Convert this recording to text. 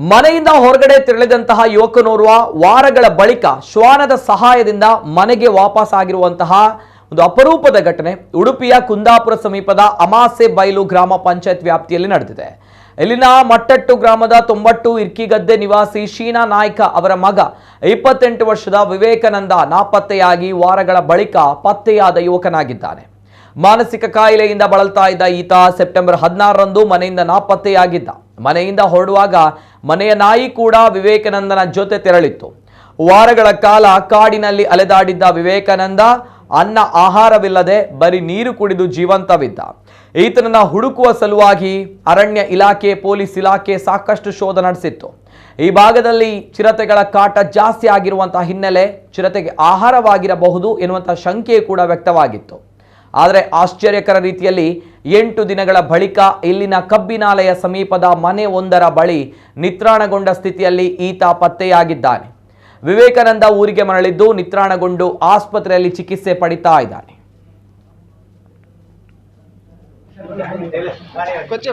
ಮನೆಯಿಂದ ಹೊರಗಡೆ ತೆರಳಿದಂತಹ ಯುವಕನೋರ್ವ ವಾರಗಳ ಬಳಿಕ ಶ್ವಾನದ ಸಹಾಯದಿಂದ ಮನೆಗೆ ವಾಪಸ್ ಆಗಿರುವಂತಹ ಒಂದು ಅಪರೂಪದ ಘಟನೆ ಉಡುಪಿಯ ಕುಂದಾಪುರ ಸಮೀಪದ ಅಮಾಸೆ ಬೈಲು ಗ್ರಾಮ ಪಂಚಾಯತ್ ವ್ಯಾಪ್ತಿಯಲ್ಲಿ ನಡೆದಿದೆ. ಇಲ್ಲಿನ ಮಟ್ಟಟ್ಟು ಗ್ರಾಮದ 90 ಇರ್ಕಿಗದ್ದೆ ನಿವಾಸಿ ಶೀನಾ ನಾಯ್ಕ ಅವರ ಮಗ 28 ವರ್ಷದ ವಿವೇಕಾನಂದ ನಾಪತ್ತೆಯಾಗಿ ವಾರಗಳ ಬಳಿಕ ಪತ್ತೆಯಾದ ಯುವಕನಾಗಿದ್ದಾನೆ. ಮಾನಸಿಕ ಕಾಯಿಲೆಯಿಂದ ಬಳಲ್ತಾ ಇದ್ದ ಈತ ಸೆಪ್ಟೆಂಬರ್ 16ರಂದು ಮನೆಯಿಂದ ನಾಪತ್ತೆಯಾಗಿದ್ದ. ಮನೆಯಿಂದ ಹೊರಡುವಾಗ ಮನೆಯ ನಾಯಿ ಕೂಡ ವಿವೇಕಾನಂದನ ಜೊತೆ ತೆರಳಿತ್ತು. ವಾರಗಳ ಕಾಲ ಕಾಡಿನಲ್ಲಿ ಅಲೆದಾಡಿದ್ದ ವಿವೇಕಾನಂದ ಅನ್ನ ಆಹಾರವಿಲ್ಲದೆ ಬರೀ ನೀರು ಕುಡಿದು ಜೀವಂತವಿದ್ದ. ಈತನನ್ನ ಹುಡುಕುವ ಸಲುವಾಗಿ ಅರಣ್ಯ ಇಲಾಖೆ, ಪೊಲೀಸ್ ಇಲಾಖೆ ಸಾಕಷ್ಟು ಶೋಧ ನಡೆಸಿತ್ತು. ಈ ಭಾಗದಲ್ಲಿ ಚಿರತೆಗಳ ಕಾಟ ಜಾಸ್ತಿ ಆಗಿರುವಂತಹ ಹಿನ್ನೆಲೆ ಚಿರತೆಗೆ ಆಹಾರವಾಗಿರಬಹುದು ಎನ್ನುವಂತಹ ಶಂಕೆ ಕೂಡ ವ್ಯಕ್ತವಾಗಿತ್ತು. ಆದರೆ ಆಶ್ಚರ್ಯಕರ ರೀತಿಯಲ್ಲಿ 8 ದಿನಗಳ ಬಳಿಕ ಇಲ್ಲಿನ ಕಬ್ಬಿನಾಲೆಯ ಸಮೀಪದ ಮನೆ ಒಂದರ ಬಳಿ ನಿತ್ರಾಣಗೊಂಡ ಸ್ಥಿತಿಯಲ್ಲಿ ಈತ ಪತ್ತೆಯಾಗಿದ್ದಾನೆ. ವಿವೇಕಾನಂದ ಊರಿಗೆ ಮರಳಿದ್ದು ನಿತ್ರಾಣಗೊಂಡು ಆಸ್ಪತ್ರೆಯಲ್ಲಿ ಚಿಕಿತ್ಸೆ ಪಡಿತಾ ಇದ್ದಾನೆ. कच्चा